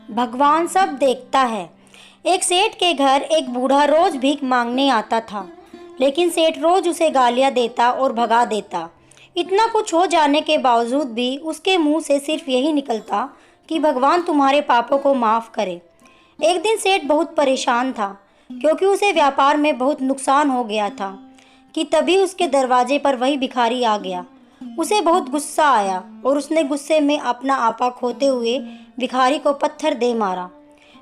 भगवान सब देखता है। एक सेठ के घर एक बूढ़ा रोज भीख मांगने आता था, लेकिन सेठ रोज उसे गालियां देता और भगा देता। इतना कुछ हो जाने के बावजूद भी उसके मुंह से सिर्फ यही निकलता कि भगवान तुम्हारे पापों को माफ़ करे। एक दिन सेठ बहुत परेशान था, क्योंकि उसे व्यापार में बहुत नुकसान हो गया था कि तभी उसके दरवाजे पर वही भिखारी आ गया। उसे बहुत गुस्सा आया और उसने गुस्से में अपना आपा खोते हुए भिखारी को पत्थर दे मारा।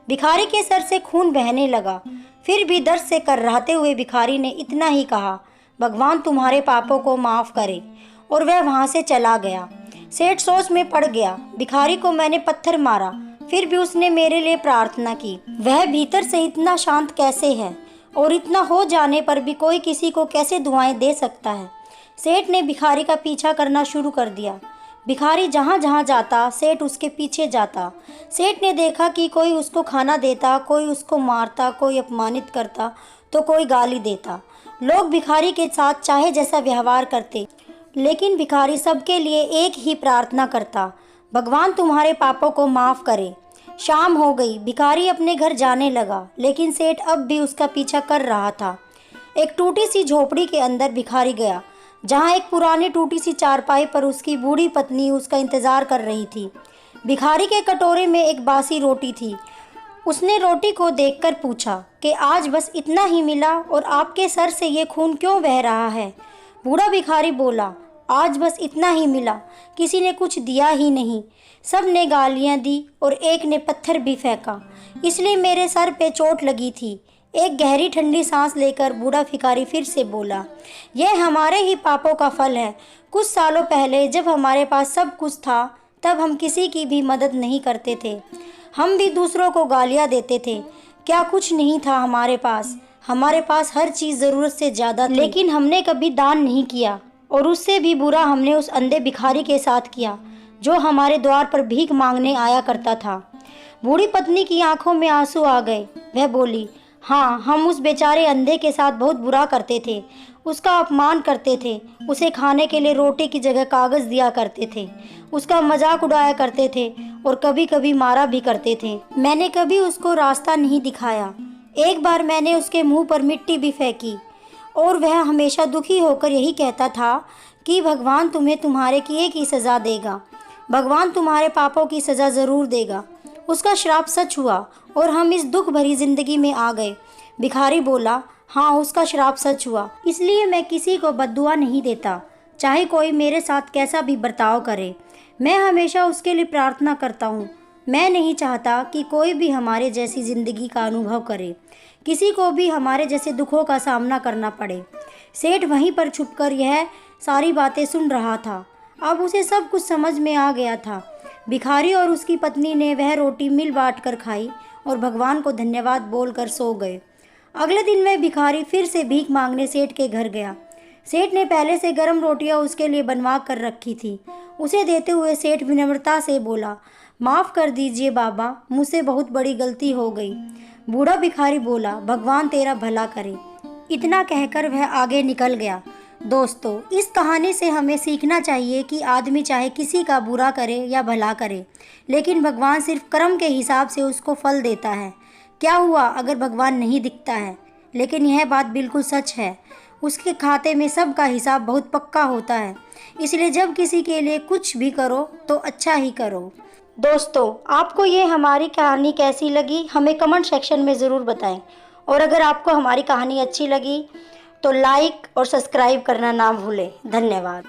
भिखारी के सर से खून बहने लगा। फिर भी दर्द से कर्राते हुए भिखारी ने इतना ही कहा, भगवान तुम्हारे पापों को माफ़ करे, और वह वहाँ से चला गया। सेठ सोच में पड़ गया, भिखारी को मैंने पत्थर मारा, फिर भी उसने मेरे लिए प्रार्थना की। वह भीतर से इतना शांत कैसे है, और इतना हो जाने पर भी कोई किसी को कैसे दुआएं दे सकता है। सेठ ने भिखारी का पीछा करना शुरू कर दिया। भिखारी जहाँ जहाँ जाता सेठ उसके पीछे जाता। सेठ ने देखा कि कोई उसको खाना देता, कोई उसको मारता, कोई अपमानित करता तो कोई गाली देता। लोग भिखारी के साथ चाहे जैसा व्यवहार करते, लेकिन भिखारी सबके लिए एक ही प्रार्थना करता, भगवान तुम्हारे पापों को माफ़ करे। शाम हो गई, भिखारी अपने घर जाने लगा, लेकिन सेठ अब भी उसका पीछा कर रहा था। एक टूटी सी झोपड़ी के अंदर भिखारी गया, जहाँ एक पुरानी टूटी सी चारपाई पर उसकी बूढ़ी पत्नी उसका इंतज़ार कर रही थी। भिखारी के कटोरे में एक बासी रोटी थी। उसने रोटी को देखकर पूछा कि आज बस इतना ही मिला और आपके सर से ये खून क्यों बह रहा है? बूढ़ा भिखारी बोला, आज बस इतना ही मिला, किसी ने कुछ दिया ही नहीं। सब ने गालियाँ दी और एक ने पत्थर भी फेंका, इसलिए मेरे सर पे चोट लगी थी। एक गहरी ठंडी सांस लेकर बूढ़ा भिखारी फिर से बोला, यह हमारे ही पापों का फल है। कुछ सालों पहले जब हमारे पास सब कुछ था, तब हम किसी की भी मदद नहीं करते थे। हम भी दूसरों को गालियाँ देते थे। क्या कुछ नहीं था हमारे पास हर चीज़ ज़रूरत से ज़्यादा थी, लेकिन हमने कभी दान नहीं किया। और उससे भी बुरा हमने उस अंधे भिखारी के साथ किया, जो हमारे द्वार पर भीख मांगने आया करता था। बूढ़ी पत्नी की आंखों में आंसू आ गए। वह बोली, हाँ, हम उस बेचारे अंधे के साथ बहुत बुरा करते थे, उसका अपमान करते थे, उसे खाने के लिए रोटी की जगह कागज़ दिया करते थे, उसका मजाक उड़ाया करते थे और कभी कभी मारा भी करते थे। मैंने कभी उसको रास्ता नहीं दिखाया। एक बार मैंने उसके मुंह पर मिट्टी भी फेंकी, और वह हमेशा दुखी होकर यही कहता था कि भगवान तुम्हें तुम्हारे किए की सज़ा देगा, भगवान तुम्हारे पापों की सज़ा ज़रूर देगा। उसका श्राप सच हुआ और हम इस दुख भरी ज़िंदगी में आ गए। भिखारी बोला, हाँ, उसका श्राप सच हुआ, इसलिए मैं किसी को बद्दुआ नहीं देता, चाहे कोई मेरे साथ कैसा भी बर्ताव करे। मैं हमेशा उसके लिए प्रार्थना करता हूँ। मैं नहीं चाहता कि कोई भी हमारे जैसी ज़िंदगी का अनुभव करे, किसी को भी हमारे जैसे दुखों का सामना करना पड़े। सेठ वहीं पर छुपकर यह सारी बातें सुन रहा था। अब उसे सब कुछ समझ में आ गया था। भिखारी और उसकी पत्नी ने वह रोटी मिल बांट कर खाई और भगवान को धन्यवाद बोलकर सो गए। अगले दिन वह भिखारी फिर से भीख मांगने सेठ के घर गया। सेठ ने पहले से गर्म रोटियां उसके लिए बनवा कर रखी थी। उसे देते हुए सेठ विनम्रता से बोला, माफ़ कर दीजिए बाबा, मुझसे बहुत बड़ी गलती हो गई। बूढ़ा भिखारी बोला, भगवान तेरा भला करे। इतना कहकर वह आगे निकल गया। दोस्तों, इस कहानी से हमें सीखना चाहिए कि आदमी चाहे किसी का बुरा करे या भला करे, लेकिन भगवान सिर्फ कर्म के हिसाब से उसको फल देता है। क्या हुआ अगर भगवान नहीं दिखता है? लेकिन यह बात बिल्कुल सच है, उसके खाते में सब का हिसाब बहुत पक्का होता है। इसलिए जब किसी के लिए कुछ भी करो तो अच्छा ही करो। दोस्तों, आपको ये हमारी कहानी कैसी लगी हमें कमेंट सेक्शन में ज़रूर बताएं, और अगर आपको हमारी कहानी अच्छी लगी तो लाइक और सब्सक्राइब करना ना भूलें। धन्यवाद।